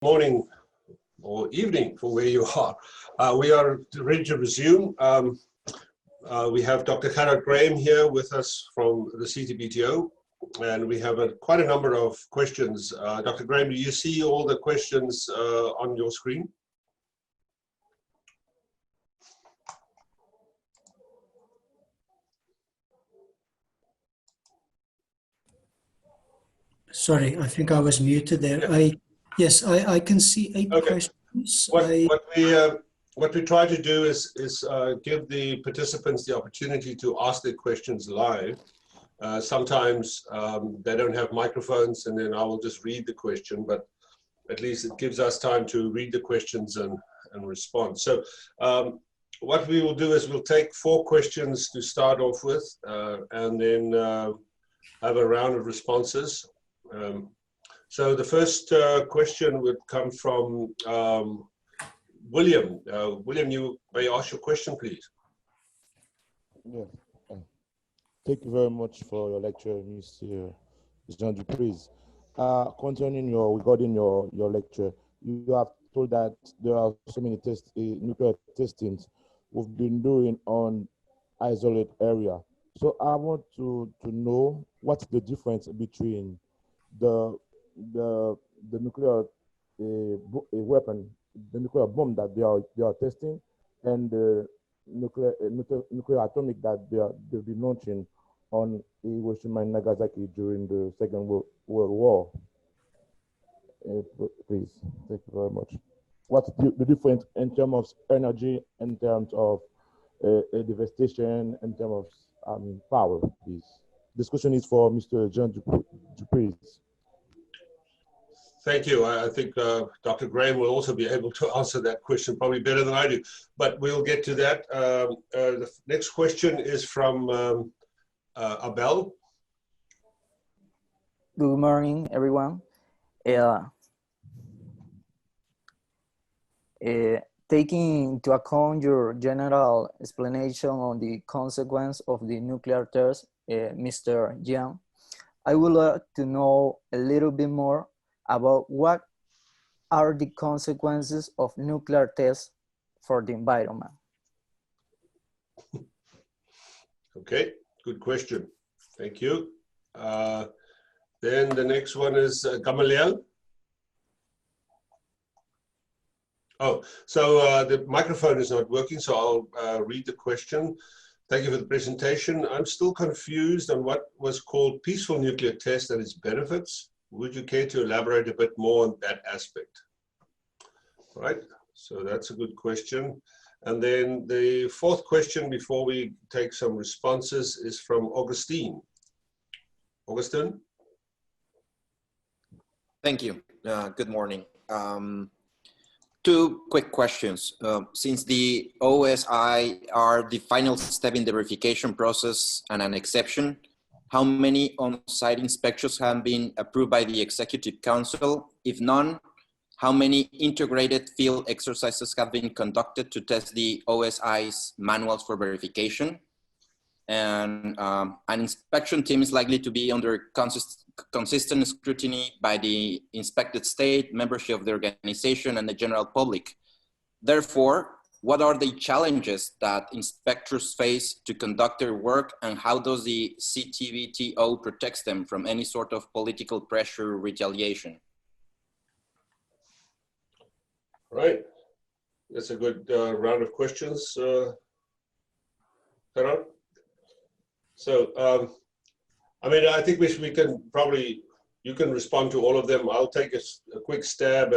Morning or evening for where you are. We are ready to resume. We have Dr. Gerhard here with us from the CTBTO, and we have quite a number of questions. Dr. Graham, do you see all the questions on your screen? Sorry, I think I was muted there. Yeah. Yes, I can see 8 Okay. questions. What we try to do is give the participants the opportunity to ask their questions live. Sometimes they don't have microphones, and then I will just read the question, but at least it gives us time to read the questions and respond. So what we will do is we'll take 4 questions to start off with, and then have a round of responses. So the first question would come from William. William, you may ask your question, please. Yeah. Thank you very much for your lecture, Mr. Preez. Regarding your lecture, you have told that there are so many nuclear testings we've been doing on isolated area. So I want to know what's the difference between the nuclear weapon, the nuclear bomb that they are testing, and the nuclear atomic that they'll be launching on Hiroshima and Nagasaki during the Second World War. Please, thank you very much. What's the difference in terms of energy, in terms of devastation, in terms of power, please? This question is for Mr. John Preez. Thank you. I think Dr. Graham will also be able to answer that question probably better than I do, but we'll get to that. The next question is from Abel. Good morning, everyone. Taking into account your general explanation on the consequence of the nuclear test, Mr. Jiang, I would like to know a little bit more about what are the consequences of nuclear tests for the environment. Okay, good question. Thank you. Then the next one is Gamaliel. Oh, so the microphone is not working, so I'll read the question. Thank you for the presentation. I'm still confused on what was called peaceful nuclear test and its benefits. Would you care to elaborate a bit more on that aspect? All right, so that's a good question. And then the 4th question before we take some responses is from Augustine. Augustine? Thank you. Good morning. 2 quick questions. Since the OSI are the final step in the verification process and an exception, how many on-site inspections have been approved by the Executive Council? If none, how many integrated field exercises have been conducted to test the OSI's manuals for verification? And an inspection team is likely to be under consistent scrutiny by the inspected state, membership of the organization, and the general public. Therefore, what are the challenges that inspectors face to conduct their work, and how does the CTBTO protect them from any sort of political pressure or retaliation? All right, that's a good round of questions, Gerhard. So, I mean, I think we can probably, you can respond to all of them. I'll take a quick stab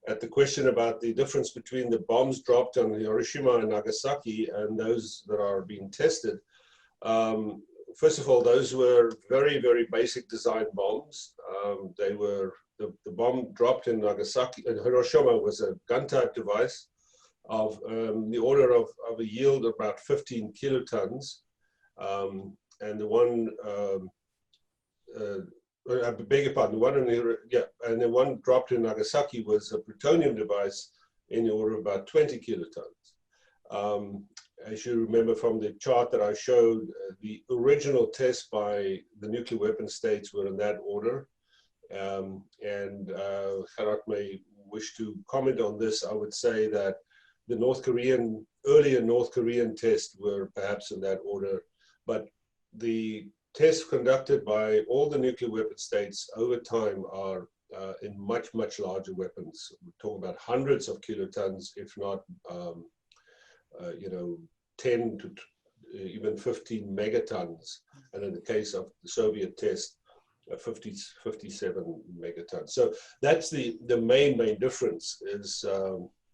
at the question about the difference between the bombs dropped on Hiroshima and Nagasaki and those that are being tested. First of all, those were very, very basic design bombs. They were, the bomb dropped in Nagasaki, and Hiroshima was a gun-type device of the order of a yield of about 15 kilotons. And the one, I beg your pardon, and the one dropped in Nagasaki was a plutonium device in the order of about 20 kilotons. As you remember from the chart that I showed, the original tests by the nuclear weapon states were in that order. And Gerhard may wish to comment on this, I would say that the earlier North Korean tests were perhaps in that order, but the tests conducted by all the nuclear weapon states over time are in much, much larger weapons. We're talking about hundreds of kilotons, if not, 10 to even 15 megatons. And in the case of the Soviet test, 57 megatons. So that's the main difference is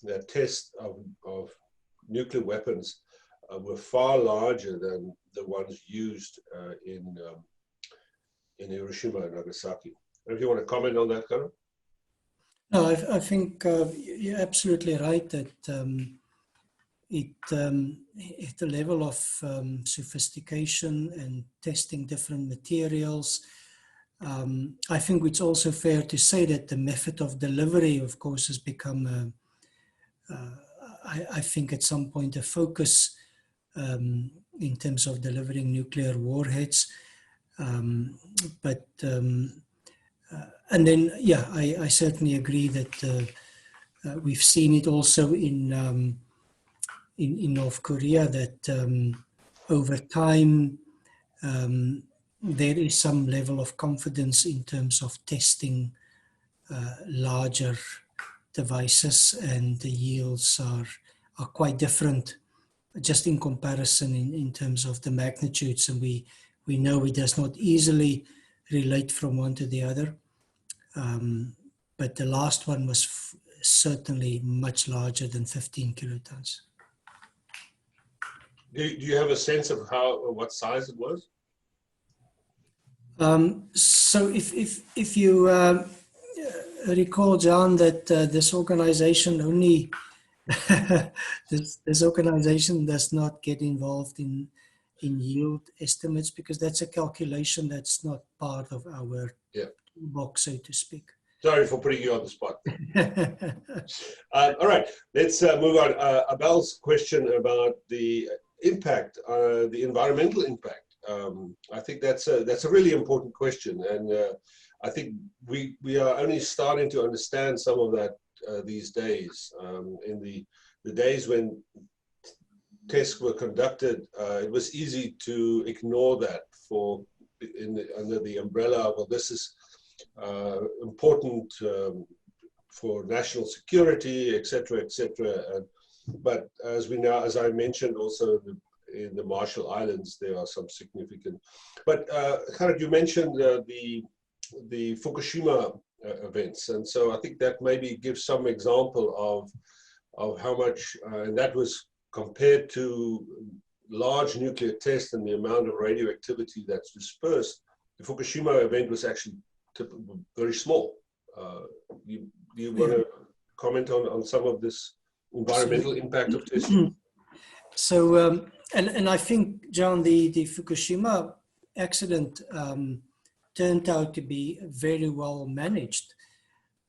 that tests of nuclear weapons were far larger than the ones used in Hiroshima and Nagasaki. If you want to comment on that, Gerhard? No, I think you're absolutely right that at the level of sophistication and testing different materials, I think it's also fair to say that the method of delivery, of course, has become, I think at some point, a focus in terms of delivering nuclear warheads. And then, yeah, I certainly agree that we've seen it also in North Korea that over time there is some level of confidence in terms of testing larger devices, and the yields are quite different just in comparison in terms of the magnitudes, and we know it does not easily relate from one to the other. But the last one was certainly much larger than 15 kilotons. Do you have a sense of what size it was? So if you recall, John, that this organization only this organization does not get involved in yield estimates, because that's a calculation that's not part of our box, so to speak. Sorry for putting you on the spot. All right, let's move on. Abel's question about the impact, the environmental impact. I think that's a really important question, and I think we are only starting to understand some of that these days. In the days when tests were conducted, it was easy to ignore that under the umbrella of, well, this is important for national security, etc., etc. But as I mentioned also in the Marshall Islands, there are some significant. But Gerhard, you mentioned the Fukushima events, and so I think that maybe gives some example of how much, and that was compared to large nuclear tests and the amount of radioactivity that's dispersed. The Fukushima event was actually very small. You want to comment on some of this environmental impact of testing? So, and I think, John, the Fukushima accident turned out to be very well managed.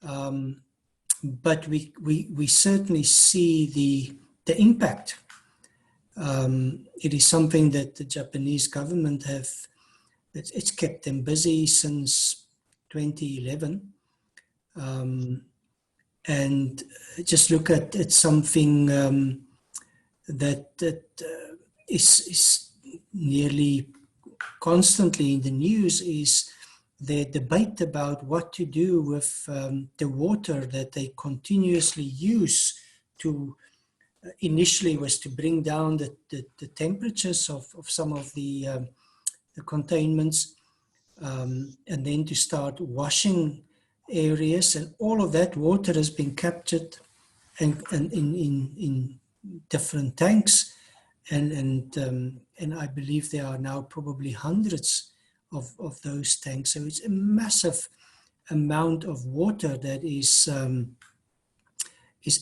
But we certainly see the impact. It is something that the Japanese government it's kept them busy since 2011. And just look at something that is nearly constantly in the news, is the debate about what to do with the water that they continuously use to, initially was to bring down the temperatures of some of the containments, and then to start washing areas, and all of that water has been captured and in different tanks, and I believe there are now probably hundreds of those tanks. So it's a massive amount of water that is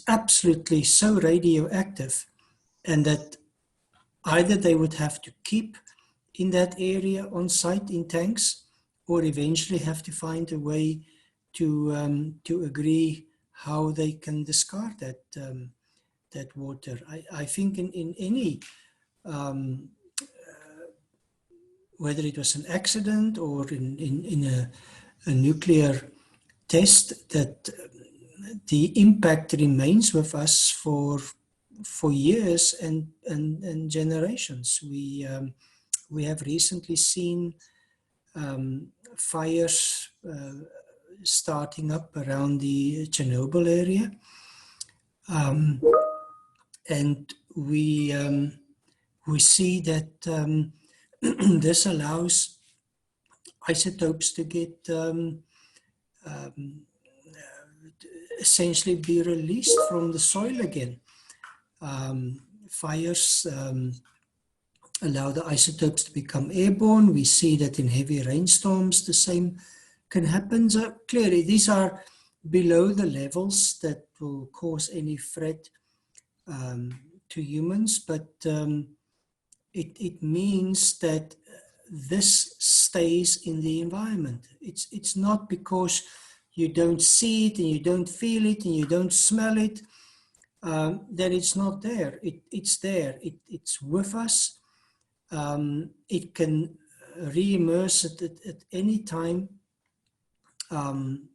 absolutely so radioactive, and that either they would have to keep in that area on site in tanks, or eventually have to find a way to agree how they can discard that water. I think in any, whether it was an accident or in a nuclear test, that the impact remains with us for years and generations. We have recently seen fires starting up around the Chernobyl area, and we see that this allows isotopes to get essentially be released from the soil again. Fires allow the isotopes to become airborne. We see that in heavy rainstorms, the same can happen. So clearly, these are below the levels that will cause any threat to humans, but it means that this stays in the environment. It's not because you don't see it and you don't feel it and you don't smell it that it's not there. It's there. It's with us. It can re-immerse at any time, and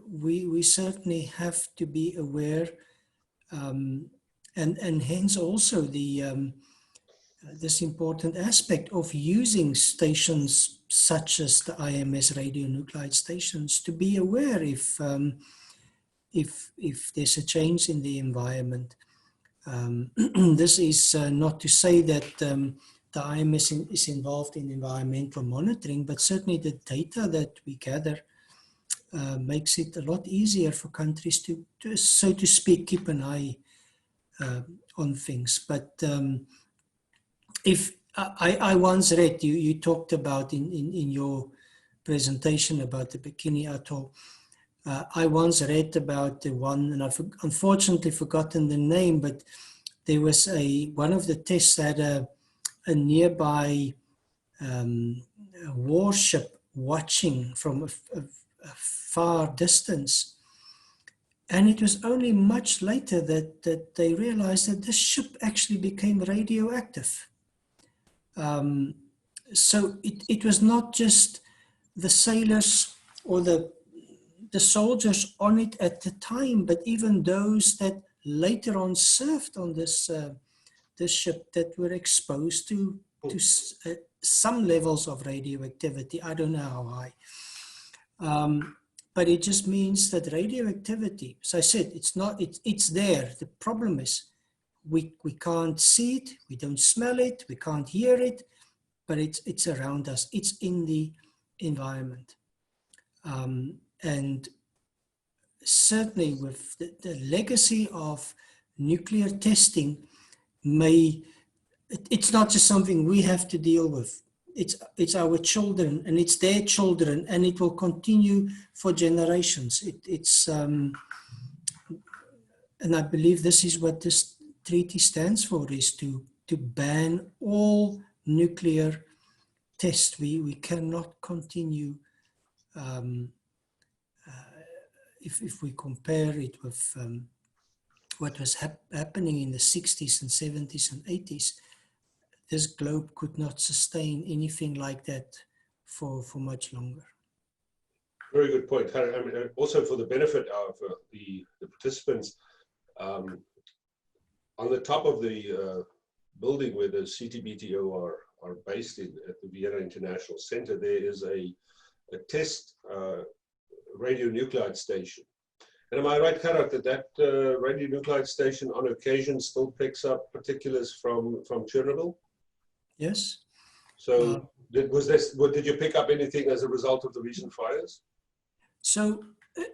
we certainly have to be aware, and hence also the this important aspect of using stations such as the IMS radionuclide stations to be aware if there's a change in the environment. This is not to say that the IMS is involved in environmental monitoring, but certainly the data that we gather makes it a lot easier for countries to so to speak, keep an eye on things. But if I once read, you talked about in your presentation about the Bikini Atoll. I once read about the one, and I've unfortunately forgotten the name, but there was one of the tests had a nearby warship watching from a far distance. And it was only much later that they realized that this ship actually became radioactive. So it was not just the sailors or the soldiers on it at the time, but even those that later on served on this ship that were exposed to some levels of radioactivity. I don't know how high. But it just means that radioactivity, as I said, it's there. The problem is we can't see it, we don't smell it, we can't hear it, but it's around us. It's in the environment. And certainly with the legacy of nuclear testing, it's not just something we have to deal with. It's our children and it's their children, and it will continue for generations. And I believe this is what this treaty stands for, is to ban all nuclear tests. We cannot continue, if we compare it with what was happening in the 60s and 70s and 80s, this globe could not sustain anything like that for much longer. Very good point. I mean, also for the benefit of the participants, on the top of the building where the CTBTO are based in, at the Vienna International Center, there is a test radionuclide station. And am I right, Gerhard, that radionuclide station on occasion still picks up particulars from Chernobyl? Yes. So did you pick up anything as a result of the recent fires? So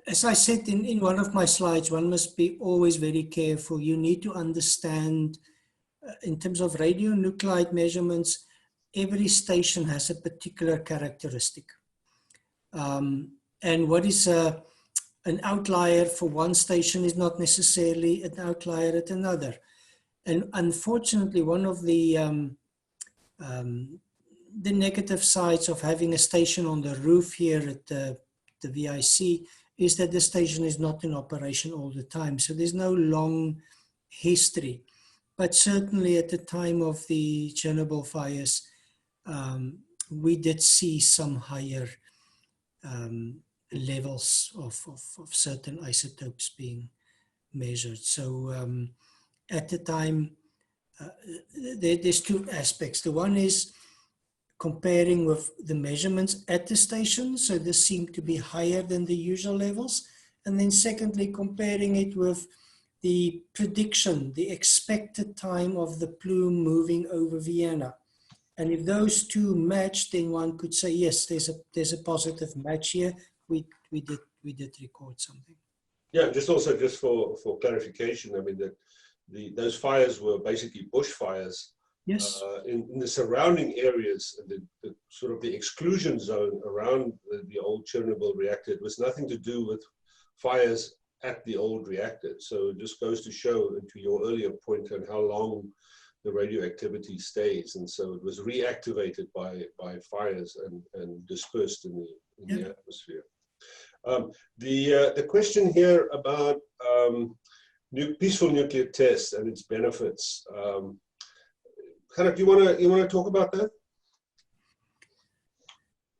as I said in one of my slides, one must be always very careful. You need to understand, in terms of radionuclide measurements, every station has a particular characteristic. And what is an outlier for one station is not necessarily an outlier at another. And unfortunately, one of the negative sides of having a station on the roof here at the VIC is that the station is not in operation all the time. So there's no long history. But certainly at the time of the Chernobyl fires, we did see some higher levels of certain isotopes being measured. So at the time, there's two aspects. The one is comparing with the measurements at the station. So this seemed to be higher than the usual levels. And then secondly, comparing it with the prediction, the expected time of the plume moving over Vienna. And if those two match, then one could say, yes, there's a positive match here. We did record something. Yeah, just for clarification, I mean that those fires were basically bushfires. Yes. In the surrounding areas, the sort of the exclusion zone around the old Chernobyl reactor, it was nothing to do with fires at the old reactor. So it just goes to show, to your earlier point, on how long the radioactivity stays. And so it was reactivated by fires and dispersed in the atmosphere. The question here about peaceful nuclear tests and its benefits. Gerhard, you want to talk about that?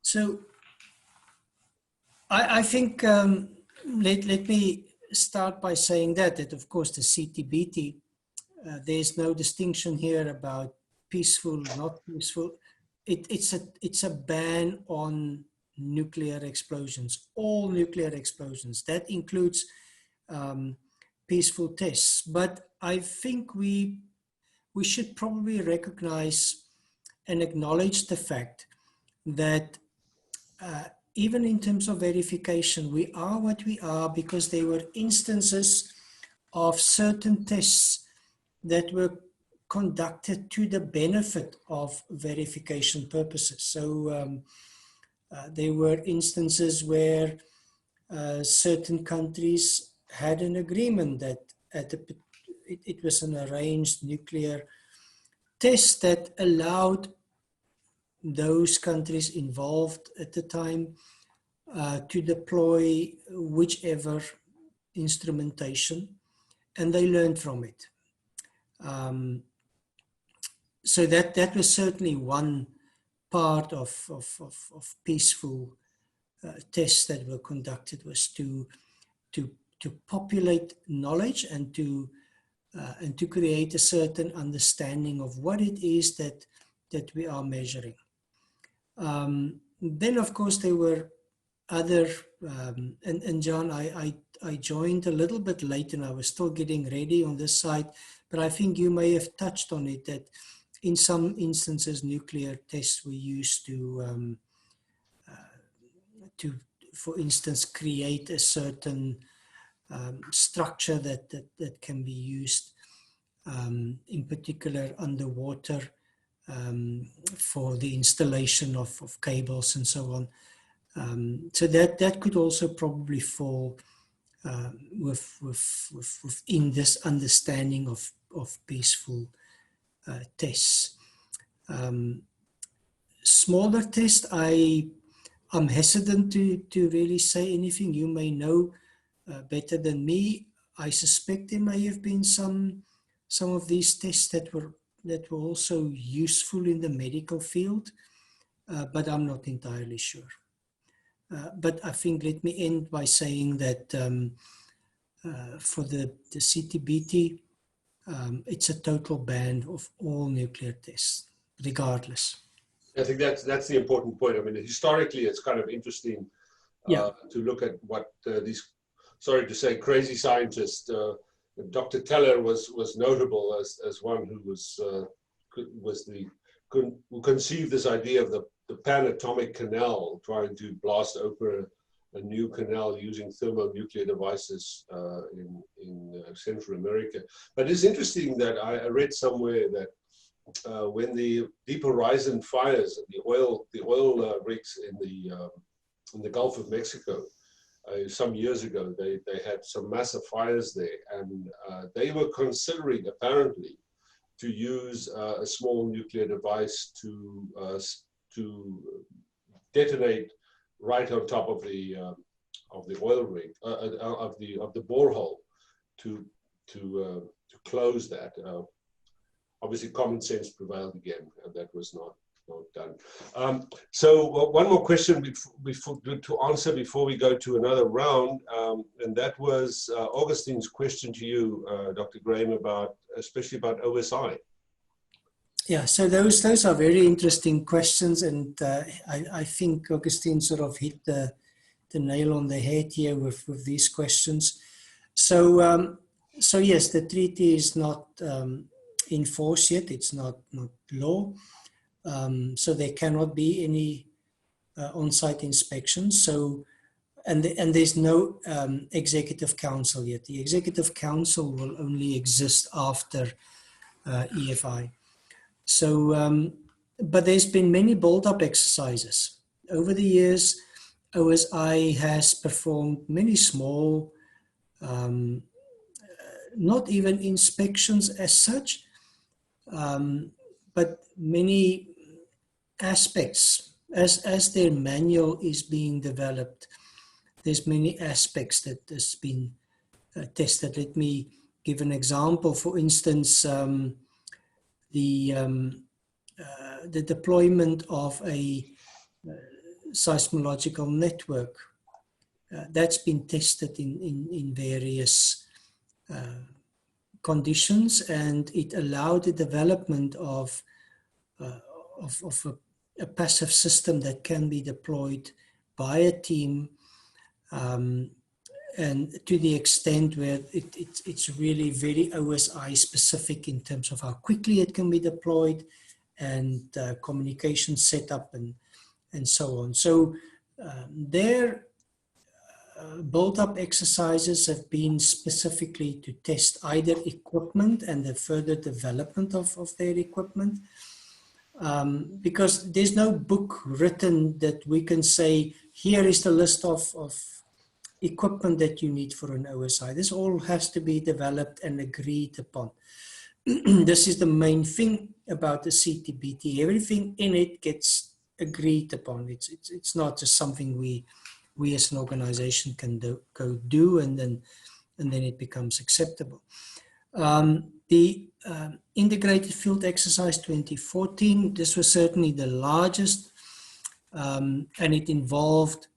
So I think let me start by saying that of course the CTBT, there's no distinction here about peaceful, not peaceful. It's a ban on nuclear explosions, all nuclear explosions. That includes peaceful tests. But I think we should probably recognize and acknowledge the fact that even in terms of verification, we are what we are because there were instances of certain tests that were conducted to the benefit of verification purposes. So there were instances where certain countries had an agreement that it was an arranged nuclear test that allowed those countries involved at the time to deploy whichever instrumentation, and they learned from it. So that was certainly one part of peaceful tests that were conducted, was to populate knowledge and to create a certain understanding of what it is that we are measuring. Then, of course, there were other, and John, I joined a little bit late and I was still getting ready on this side, but I think you may have touched on it, that in some instances, nuclear tests were used to, for instance, create a certain structure that can be used, in particular underwater, for the installation of cables and so on. So that could also probably fall within this understanding of peaceful tests. Smaller tests, I'm hesitant to really say anything. You may know better than me. I suspect there may have been some of these tests that were also useful in the medical field, but I'm not entirely sure. But I think, let me end by saying that for the CTBT, it's a total ban of all nuclear tests, regardless. I think that's the important point. I mean, historically, it's kind of interesting to look at what these, sorry to say, crazy scientists. Dr. Teller was notable as one who conceived this idea of the panatomic canal, trying to blast open a new canal using thermonuclear devices in Central America. But it's interesting that I read somewhere that when the Deep Horizon fires, the oil rigs in the Gulf of Mexico, some years ago, they had some massive fires there, and they were considering, apparently, to use a small nuclear device to detonate right on top of the oil rig, of the borehole, to close that. Obviously, common sense prevailed again, and that was not Well done. So one more question before to answer before we go to another round, and that was Augustine's question to you, Dr. Graham, about especially about OSI. Yeah, so those are very interesting questions, and I think Augustine sort of hit the nail on the head here with these questions. So so yes, the treaty is not in force yet. It's not law. So there cannot be any on-site inspections. So, and there's no executive council yet. The executive council will only exist after EFI. So, but there's been many build-up exercises. Over the years, OSI has performed many small, not even inspections as such, but many aspects. As their manual is being developed, there's many aspects that has been tested. Let me give an example. For instance, the deployment of a seismological network that's been tested in various conditions, and it allowed the development of a passive system that can be deployed by a team, and to the extent where it's really very OSI specific in terms of how quickly it can be deployed, and communication setup and so on. So their build-up exercises have been specifically to test either equipment and the further development of their equipment, because there's no book written that we can say, here is the list of equipment that you need for an OSI. This all has to be developed and agreed upon. This is the main thing about the CTBT. Everything in it gets agreed upon. It's not just something we as an organization can go do and then it becomes acceptable. The Integrated Field Exercise 2014, this was certainly the largest, and it involved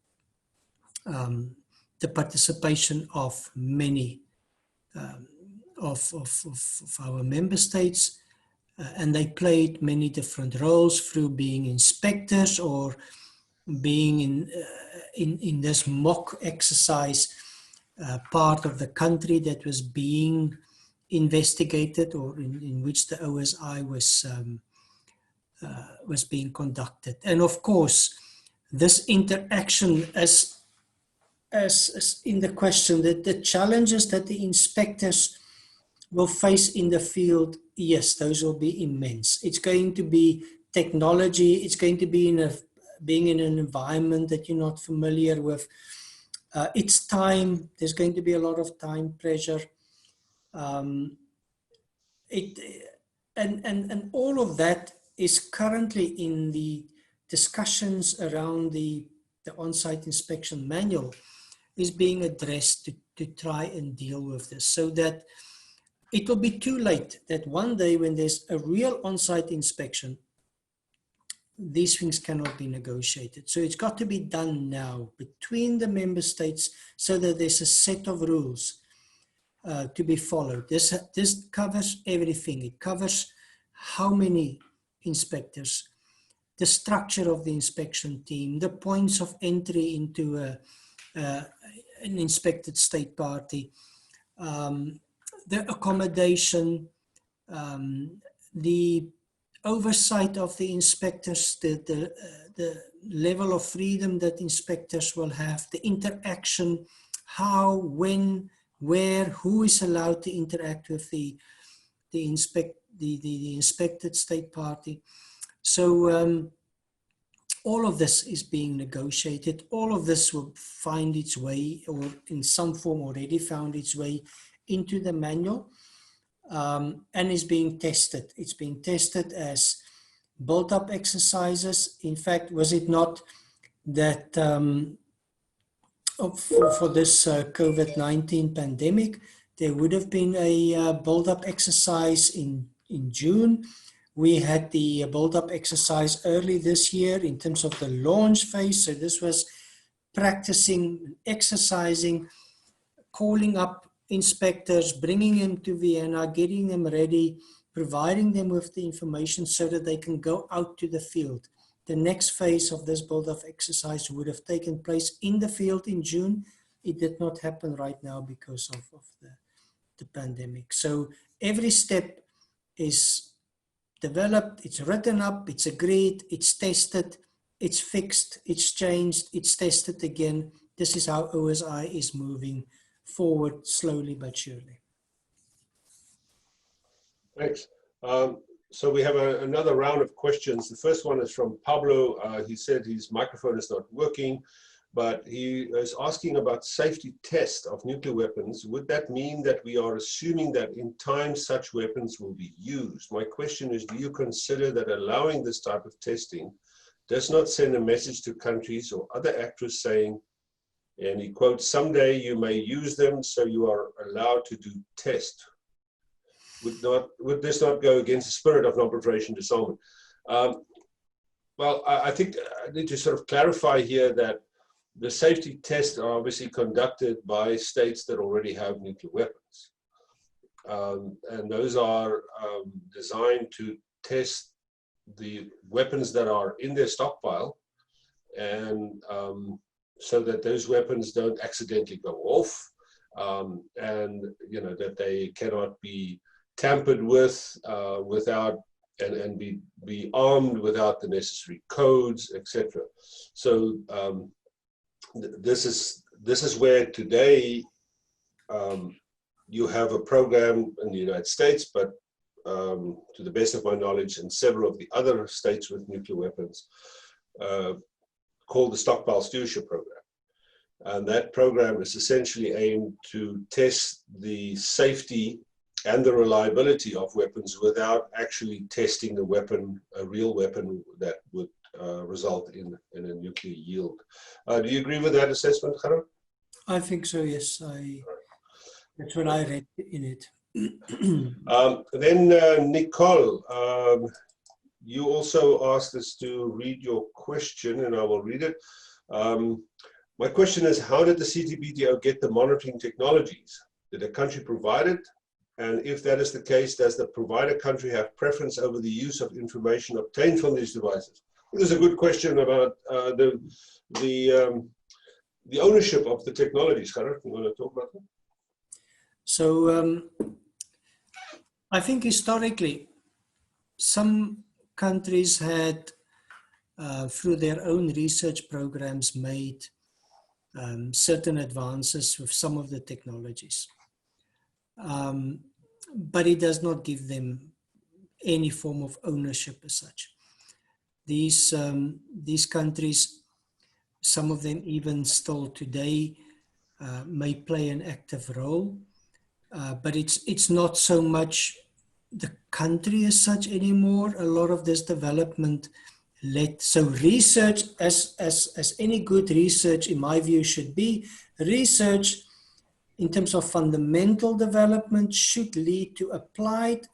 the participation of many of our member states, and they played many different roles through being inspectors or being in this mock exercise, part of the country that was being investigated, or in which the OSI was being conducted. And of course, this interaction, as in the question, that the challenges that the inspectors will face in the field, yes, those will be immense. It's going to be technology. It's going to be being in an environment that you're not familiar with. It's time. There's going to be a lot of time pressure. And all of that is currently in the discussions around the on-site inspection manual is being addressed to try and deal with this, so that it will be too late that one day when there's a real on-site inspection, these things cannot be negotiated. So it's got to be done now between the member states, so that there's a set of rules to be followed. This covers everything. It covers how many inspectors, the structure of the inspection team, the points of entry into an inspected state party, the accommodation, the oversight of the inspectors, the level of freedom that inspectors will have, the interaction, how, when, where, who is allowed to interact with the inspected state party. So all of this is being negotiated. All of this will find its way, or in some form already found its way, into the manual, and is being tested. It's being tested as built-up exercises. In fact, was it not that for this COVID-19 pandemic, there would have been a build-up exercise in June, We had the build-up exercise early this year in terms of the launch phase. So this was practicing, exercising, calling up inspectors, bringing them to Vienna, getting them ready, providing them with the information so that they can go out to the field. The next phase of this build-up exercise would have taken place in the field in June. It did not happen right now because of the pandemic. So every step is developed, it's written up, it's agreed, it's tested, it's fixed, it's changed, it's tested again. This is how OSI is moving forward slowly but surely. Thanks. So we have another round of questions. The first one is from Pablo. He said his microphone is not working, but he is asking about safety test of nuclear weapons. Would that mean that we are assuming that in time such weapons will be used? My question is, do you consider that allowing this type of testing does not send a message to countries or other actors saying, and he quotes, someday you may use them, so you are allowed to do test? Would this not go against the spirit of non-proliferation disarmament? Well, I think I need to sort of clarify here that the safety tests are obviously conducted by states that already have nuclear weapons. And those are designed to test the weapons that are in their stockpile, and so that those weapons don't accidentally go off, and that they cannot be tampered with without and be armed without the necessary codes, etc. So this is where today you have a program in the United States, but to the best of my knowledge, in several of the other states with nuclear weapons, called the Stockpile Stewardship Program. And that program is essentially aimed to test the safety and the reliability of weapons without actually testing the weapon, a real weapon that would result in a nuclear yield. Do you agree with that assessment, Gerhard? I think so, yes. That's what I read in it. Then Nicole, you also asked us to read your question, and I will read it. My question is, how did the CTBTO get the monitoring technologies? Did a country provide it? And if that is the case, does the provider country have preference over the use of information obtained from these devices? This is a good question about the ownership of the technologies. Gerhard, you want to talk about that? So I think historically, some countries had, through their own research programs, made certain advances with some of the technologies. But it does not give them any form of ownership as such. These countries, some of them even still today, may play an active role, but it's not so much the country as such anymore. A lot of this development so research, as any good research in my view should be, research in terms of fundamental development should lead to applied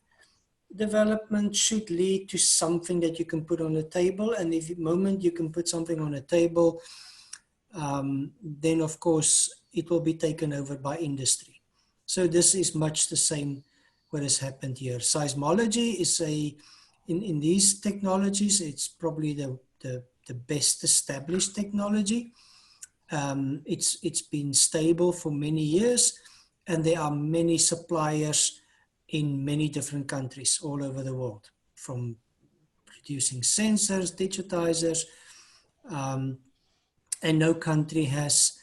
development, should lead to something that you can put on the table. And if the moment you can put something on the table, then of course it will be taken over by industry. So this is much the same what has happened here. Seismology is in these technologies, it's probably the best established technology. It's been stable for many years, and there are many suppliers in many different countries all over the world, from producing sensors, digitizers, and no country has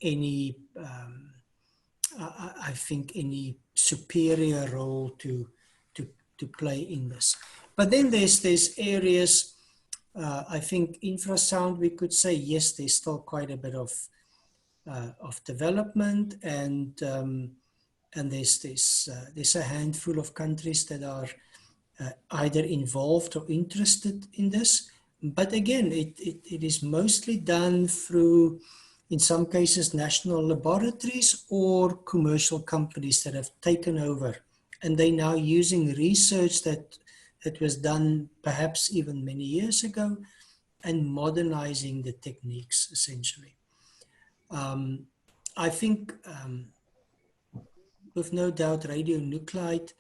any, I think, any superior role to play in this. But then there's areas, I think infrasound, we could say, yes, there's still quite a bit of development, and there's a handful of countries that are either involved or interested in this. But again, it is mostly done through, in some cases, national laboratories or commercial companies that have taken over, and they're now using research that that was done perhaps even many years ago, and modernizing the techniques essentially. I think with no doubt radionuclide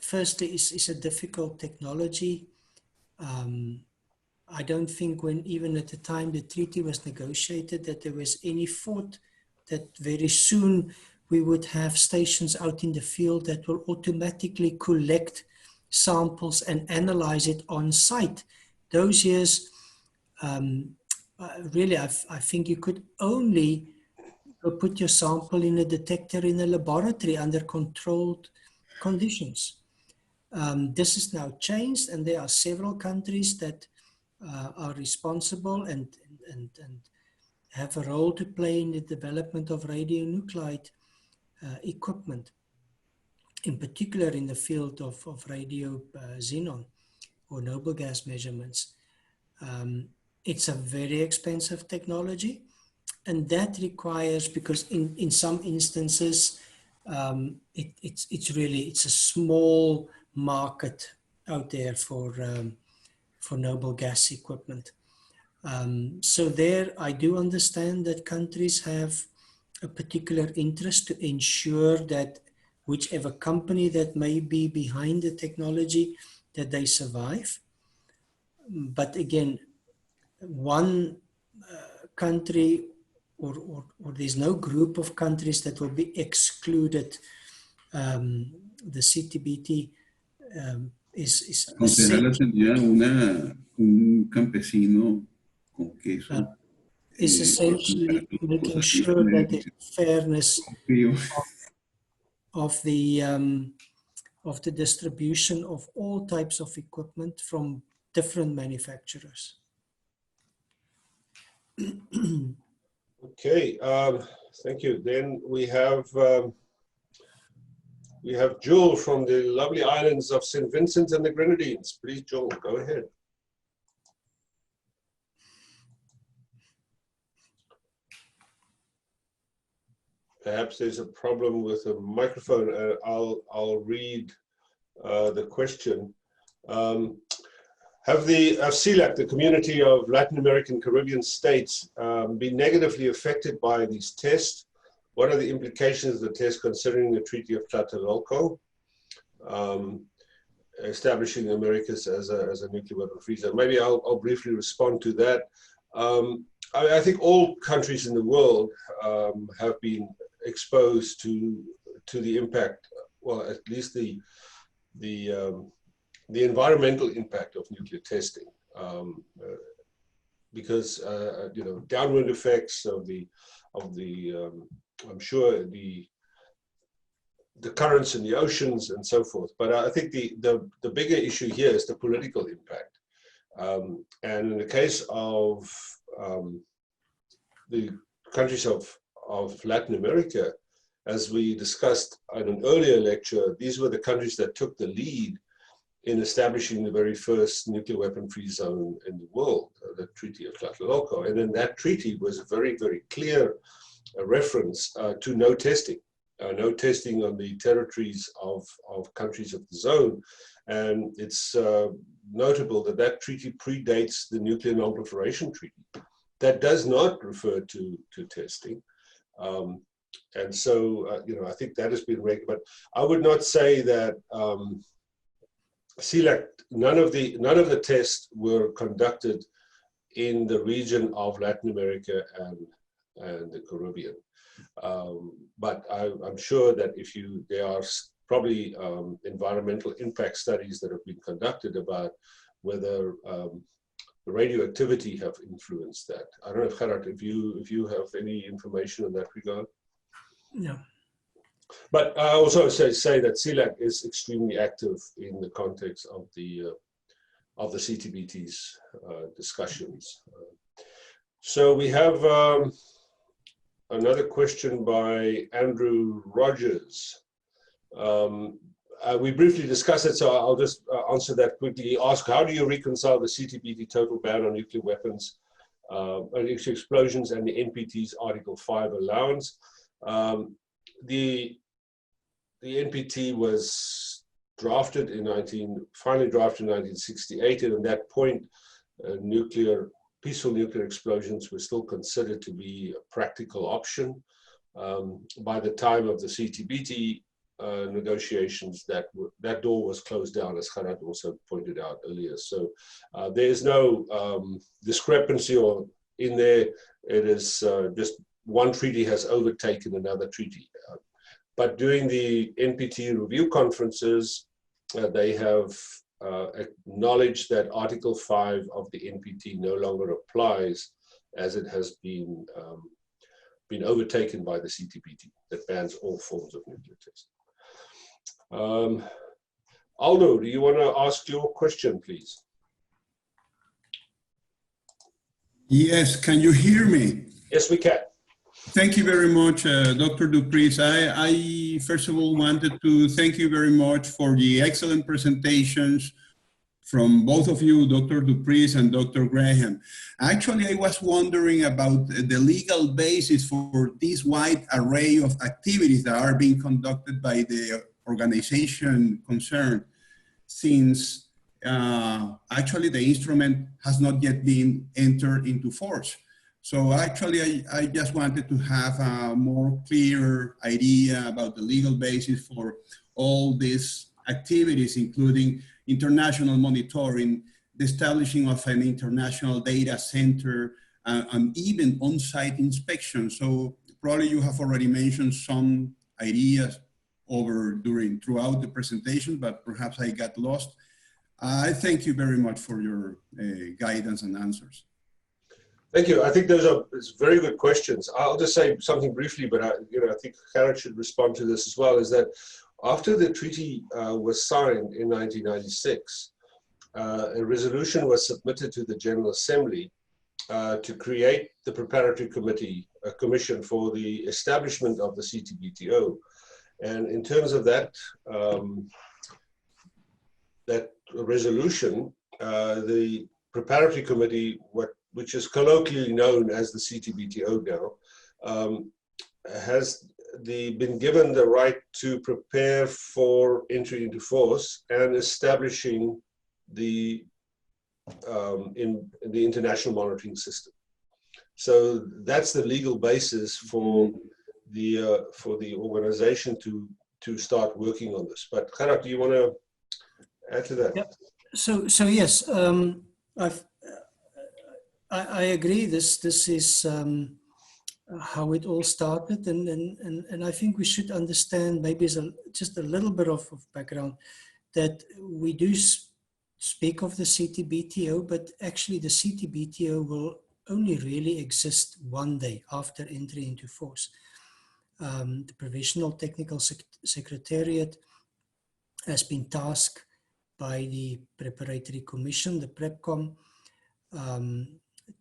firstly is a difficult technology. I don't think even at the time the treaty was negotiated that there was any thought that very soon we would have stations out in the field that will automatically collect samples and analyze it on site. Those years, really, I think you could only put your sample in a detector in a laboratory under controlled conditions. This has now changed, and there are several countries that are responsible and have a role to play in the development of radionuclide equipment, in particular in the field of radio xenon or noble gas measurements. It's a very expensive technology, and that requires, because in some instances, it's a small market out there for noble gas equipment. So there, I do understand that countries have a particular interest to ensure that whichever company that may be behind the technology, that they survive. But again, one country or there's no group of countries that will be excluded. The CTBT is Concejala tendría un campesino con queso. Is essentially making sure that the fairness of the distribution of all types of equipment from different manufacturers. Okay, thank you. Then we have Jewel from the lovely islands of St. Vincent and the Grenadines. Please, Jewel, go ahead. Perhaps there's a problem with the microphone. I'll read the question. Have CELAC, the community of Latin American Caribbean states, been negatively affected by these tests? What are the implications of the test considering the Treaty of Tlatelolco, establishing the Americas as a nuclear weapon-free zone? Maybe I'll briefly respond to that. I think all countries in the world have been exposed to the impact, well, at least the environmental impact of nuclear testing, because you know, downwind effects of the I'm sure the currents in the oceans and so forth. But I think the bigger issue here is the political impact, and in the case of the countries of Latin America, as we discussed in an earlier lecture, these were the countries that took the lead in establishing the very first nuclear weapon-free zone in the world, the Treaty of Tlatelolco. And then that treaty was a very, very clear reference to no testing on the territories of countries of the zone. And it's notable that that treaty predates the Nuclear Non-Proliferation Treaty. That does not refer to testing. And so, you know, I think that has been regulated. But I would not say that CELAC, none of the tests were conducted in the region of Latin America and the Caribbean. But I'm sure that there are probably environmental impact studies that have been conducted about whether radioactivity have influenced that. I don't know, Gerhard, if you have any information in that regard. No. But I also say that CELAC is extremely active in the context of the CTBT's discussions. So we have another question by Andrew Rogers. We briefly discussed it, so I'll just answer that quickly. He asked, how do you reconcile the CTBT total ban on nuclear weapons, nuclear explosions, and the NPT's Article 5 allowance? The NPT was drafted finally drafted in 1968, and at that point, peaceful nuclear explosions were still considered to be a practical option. By the time of the CTBT negotiations, that door was closed down, as Gerhard also pointed out earlier. So there is no discrepancy or in there. It is just one treaty has overtaken another treaty. But during the NPT review conferences, they have acknowledged that Article 5 of the NPT no longer applies, as it has been overtaken by the CTBT that bans all forms of nuclear testing. Aldo, do you want to ask your question, please? Yes, can you hear me? Yes, we can. Thank you very much, Dr. Preez. I first of all wanted to thank you very much for the excellent presentations from both of you, Dr. Preez and Dr. Graham. Actually, I was wondering about the legal basis for this wide array of activities that are being conducted by the organization concerned, since actually the instrument has not yet been entered into force. So actually, I just wanted to have a more clear idea about the legal basis for all these activities, including international monitoring, the establishing of an international data center, and even on-site inspection. So probably you have already mentioned some ideas throughout the presentation, but perhaps I got lost. I thank you very much for your guidance and answers. Thank you. I think those are very good questions. I'll just say something briefly, but I think Gerhard should respond to this as well, is that after the treaty was signed in 1996, a resolution was submitted to the General Assembly to create the preparatory commission for the establishment of the CTBTO. And in terms of that, that resolution, the preparatory committee, which is colloquially known as the CTBTO now, has been given the right to prepare for entry into force and establishing the international monitoring system. So that's the legal basis for the organization to start working on this. But Gerhard, do you want to add to that? Yeah. So yes, I agree. This is how it all started, and I think we should understand maybe just a little bit of background, that we do speak of the CTBTO, but actually the CTBTO will only really exist one day after entry into force. The Provisional Technical Secretariat has been tasked by the Preparatory Commission, the PrepCom,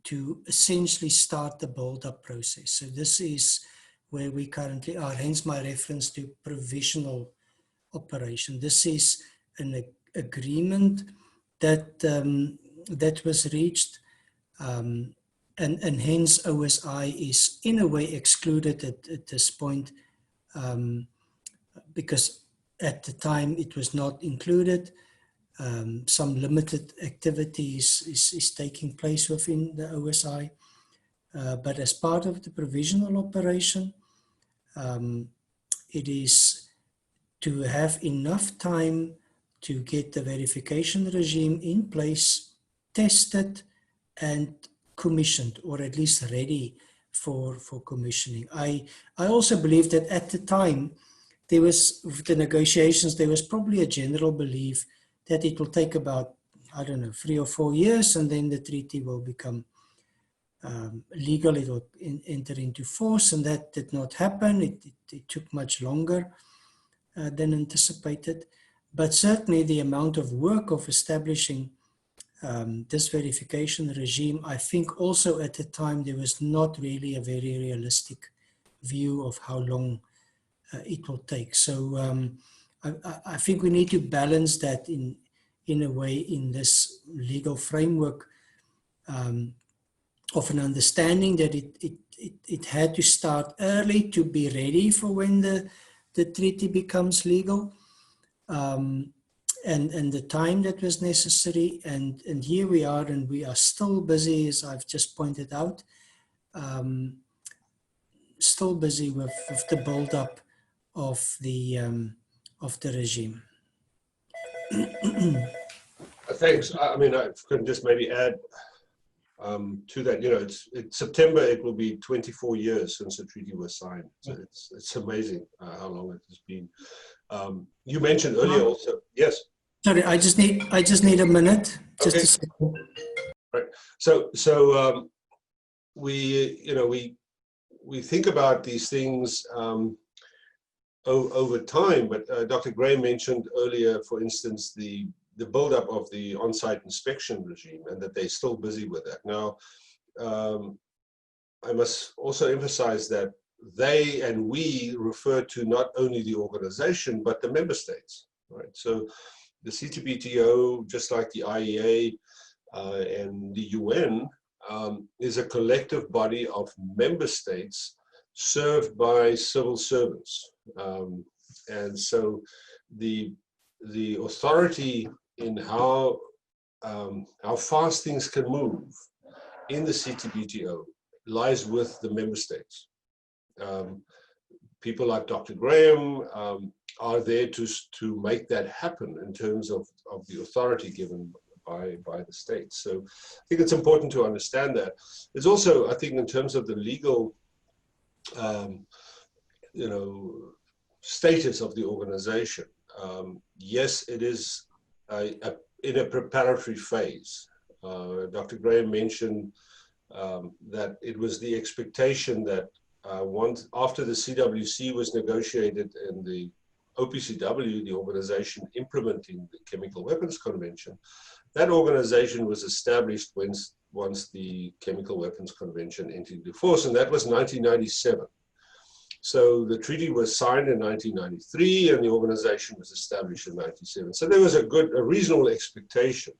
to essentially start the build-up process. So this is where we currently are, hence my reference to provisional operation. This is an agreement that that was reached, and hence OSI is in a way excluded at this point, because at the time it was not included. Some limited activities is taking place within the OSI, but as part of the provisional operation, it is to have enough time to get the verification regime in place, tested, and commissioned, or at least ready for commissioning. I also believe that at the time, there was, with the negotiations, there was probably a general belief that it will take about, 3 or 4 years, and then the treaty will become legal, it will enter into force, and that did not happen. It took much longer than anticipated. But certainly the amount of work of establishing this verification regime, I think also at the time there was not really a very realistic view of how long it will take. So I think we need to balance that in a way in this legal framework of an understanding that it had to start early to be ready for when the treaty becomes legal. and the time that was necessary. And here we are, and we are still busy, as I've just pointed out, still busy with the build-up of the regime. Thanks. I mean, I could just maybe add to that. You know, it's September. It will be 24 years since the treaty was signed. So it's amazing how long it has been. You mentioned earlier also. Yes. Sorry, I just need a minute. Just Okay. a second. Right. So we think about these things over time, but Dr. Gray mentioned earlier, for instance, the buildup of the on-site inspection regime, and that they're still busy with that. Now, I must also emphasize that they and we refer to not only the organization, but the member states, right? So the CTBTO, just like the IEA and the UN, is a collective body of member states served by civil servants. And so the authority in how fast things can move in the CTBTO lies with the member states. People like Dr. Graham are there to make that happen in terms of the authority given by the states. So I think it's important to understand that. It's also, I think, in terms of the legal status of the organization. Yes, it is in a preparatory phase. Dr. Graham mentioned that it was the expectation that once after the CWC was negotiated and the OPCW, the organization implementing the Chemical Weapons Convention, that organization was established once the Chemical Weapons Convention entered into force, and that was 1997. So the treaty was signed in 1993, and the organization was established in 1997. So there was a reasonable expectation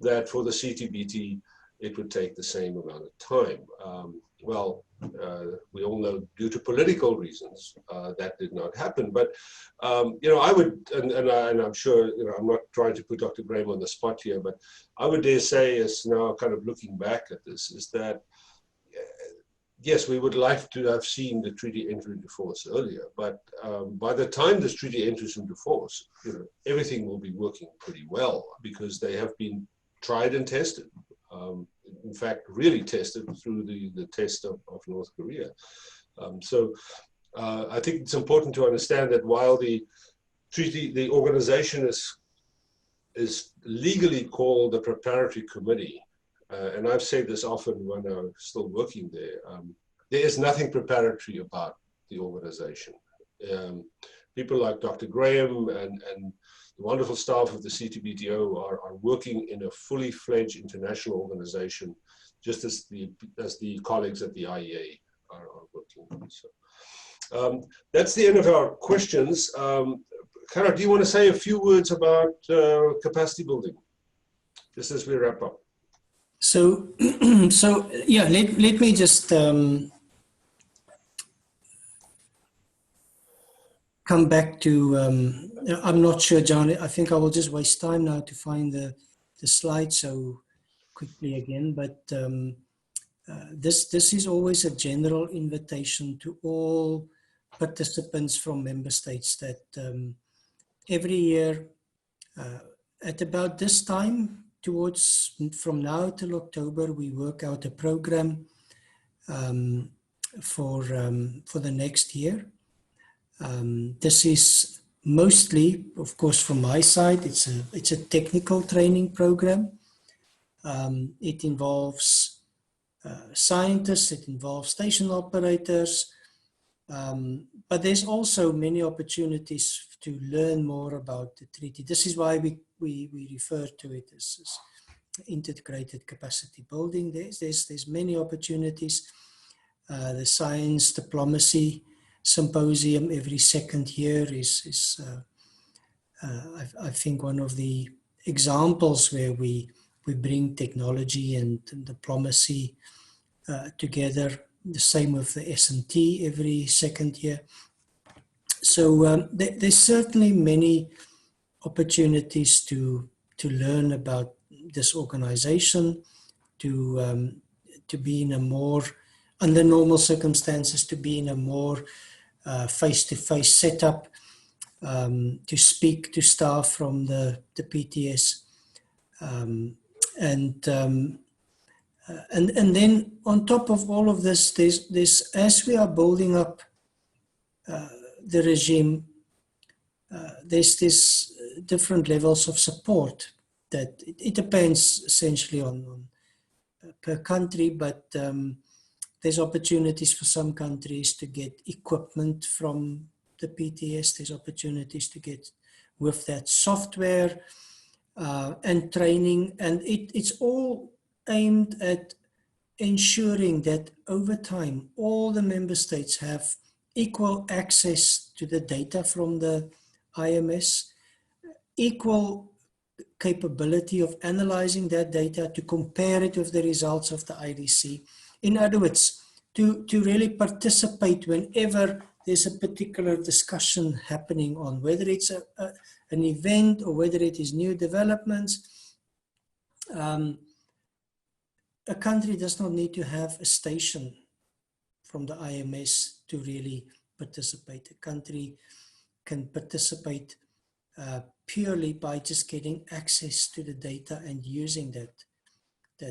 that for the CTBT, it would take the same amount of time. We all know due to political reasons that did not happen. But I would, and I'm sure, I'm not trying to put Dr. Graham on the spot here, but I would dare say, is now kind of looking back at this, is that yes, we would like to have seen the treaty enter into force earlier, but by the time this treaty enters into force, everything will be working pretty well because they have been tried and tested. In fact, really tested through the test of North Korea. I think it's important to understand that while the treaty, the organization is legally called the Preparatory Committee, and I've said this often when I'm still working there, there is nothing preparatory about the organization. People like Dr. Graham and the wonderful staff of the CTBTO are working in a fully fledged international organization, just as the colleagues at the IEA are working. So that's the end of our questions. Gerhard, do you want to say a few words about capacity building, just as we wrap up? So yeah, let me just come back to, I'm not sure, John, I think I will just waste time now to find the slide so quickly again, but this is always a general invitation to all participants from member states that every year at about this time, from now till October, we work out a program for the next year. This is mostly, of course, from my side, it's a technical training program. It involves scientists, it involves station operators, but there's also many opportunities to learn more about the treaty. This is why we refer to it as integrated capacity building. There's many opportunities. The science diplomacy symposium every second year is I think one of the examples where we bring technology and diplomacy together. The same with the S&T every second year. So there's certainly many opportunities to learn about this organization, to be in a more, under normal circumstances, to be in a more face-to-face setup, to speak to staff from the PTS, and then on top of all of this, there's as we are building up the regime, there's this different levels of support that it depends essentially on per country, but there's opportunities for some countries to get equipment from the PTS. There's opportunities to get with that software and training, and it's all aimed at ensuring that over time all the member states have equal access to the data from the IMS, equal capability of analyzing that data, to compare it with the results of the IDC. In other words, to really participate whenever there's a particular discussion happening on whether it's an event or whether it is new developments. A country does not need to have a station from the IMS to really participate. A country can participate purely by just getting access to the data and using that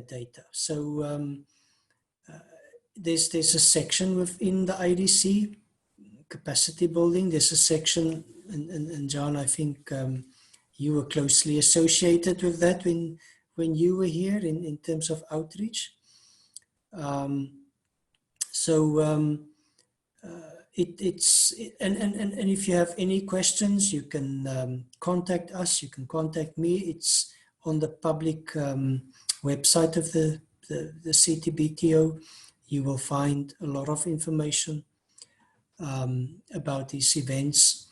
data. So there's a section within the IDC, capacity building. There's a section, and John, I think you were closely associated with that when you were here in terms of outreach. And if you have any questions, you can contact us. You can contact me. It's on the public website of the CTBTO. You will find a lot of information about these events.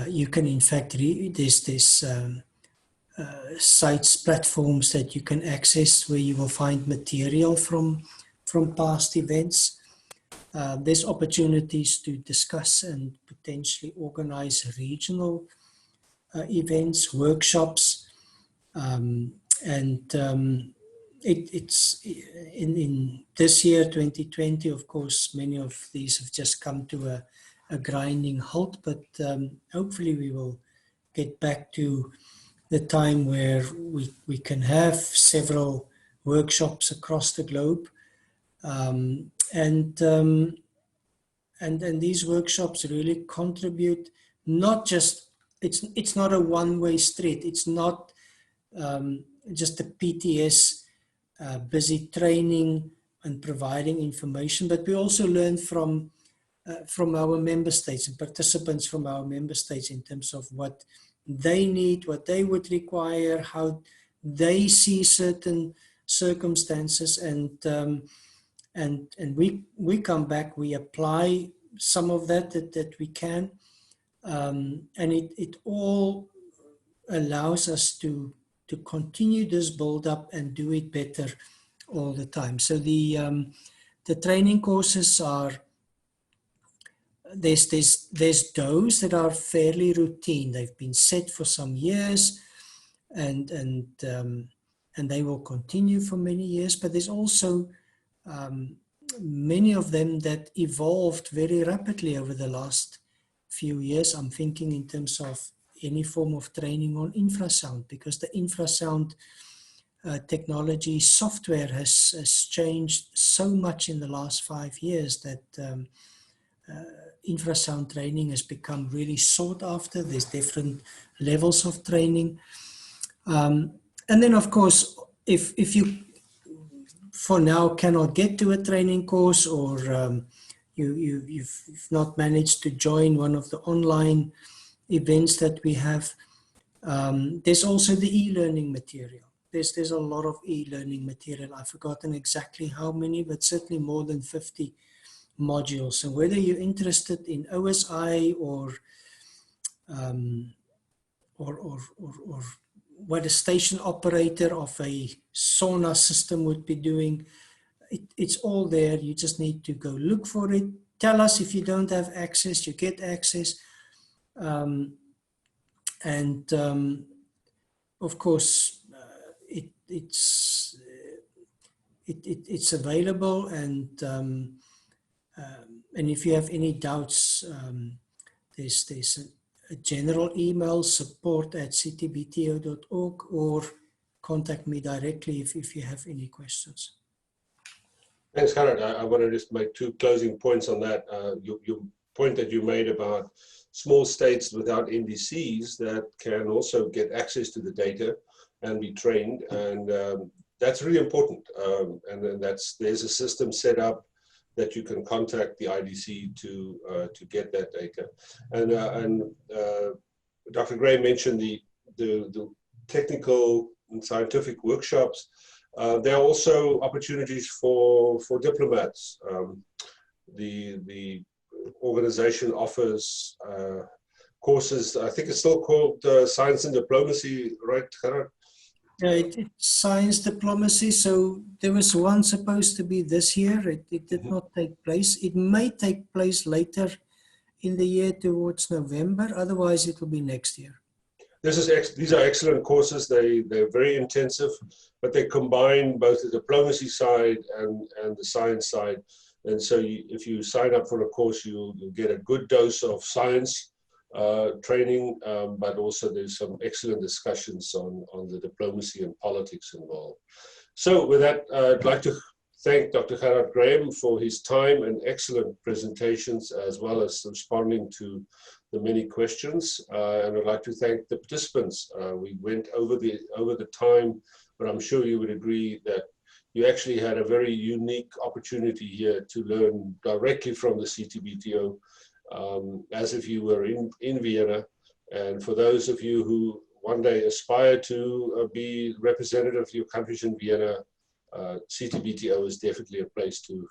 You can in fact read there's sites, platforms that you can access where you will find material from past events. There's opportunities to discuss and potentially organize regional events, workshops, it's in this year, 2020, of course, many of these have just come to a grinding halt, but hopefully we will get back to the time where we can have several workshops across the globe. And these workshops really contribute, not just, it's not a one-way street. It's not just the PTS busy training and providing information, but we also learn from our member states and participants from our member states in terms of what they need, what they would require, how they see certain circumstances, and we come back, we apply some of that we can, and it all allows us to continue this build up and do it better all the time. So the training courses are, there's those that are fairly routine. They've been set for some years, and they will continue for many years. But there's also many of them that evolved very rapidly over the last few years. I'm thinking in terms of any form of training on infrasound, because the infrasound technology software has changed so much in the last 5 years that infrasound training has become really sought after. There's different levels of training. And then, of course, if you for now cannot get to a training course, or you've not managed to join one of the online events that we have, there's also the e-learning material. There's a lot of e-learning material. I've forgotten exactly how many, but certainly more than 50 modules. So whether you're interested in OSI or what a station operator of a sauna system would be doing, it's all there. You just need to go look for it. Tell us if you don't have access, you get access. And of course, it's available, and if you have any doubts, there's a general email, support@ctbto.org, or contact me directly if you have any questions. Thanks, Gerhard. I want to just make two closing points on that. Your point that you made about small states without NDCs that can also get access to the data and be trained, and that's really important. And then there's a system set up that you can contact the IDC to get that data. And Dr. Gray mentioned the technical and scientific workshops. There are also opportunities for diplomats. The organization offers courses. I think it's still called Science and Diplomacy, right, Gerhard? It's science diplomacy. So there was one supposed to be this year. It did not take place. It may take place later in the year towards November. Otherwise, it will be next year. These are excellent courses. They're very intensive, but they combine both the diplomacy side and the science side. And so if you sign up for a course, you'll get a good dose of science training, but also there's some excellent discussions on the diplomacy and politics involved. So with that, I'd like to thank Dr. Gerhard Graham for his time and excellent presentations, as well as responding to the many questions. And I'd like to thank the participants. We went over the time, but I'm sure you would agree that you actually had a very unique opportunity here to learn directly from the CTBTO, as if you were in Vienna. And for those of you who one day aspire to be representative of your countries in Vienna, CTBTO is definitely a place to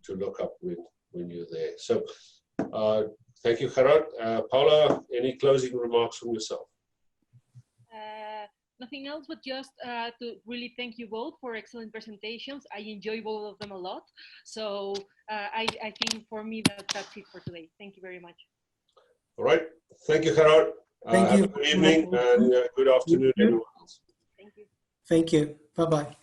look up when you're there. So thank you, Gerhard. Paula, any closing remarks from yourself? Nothing else, but just to really thank you both for excellent presentations. I enjoy both of them a lot. So I think for me that's it for today. Thank you very much. All right. Thank you, Gerhard. Thank you. Have a good evening and good afternoon, everyone else. Thank you. Thank you. Bye-bye.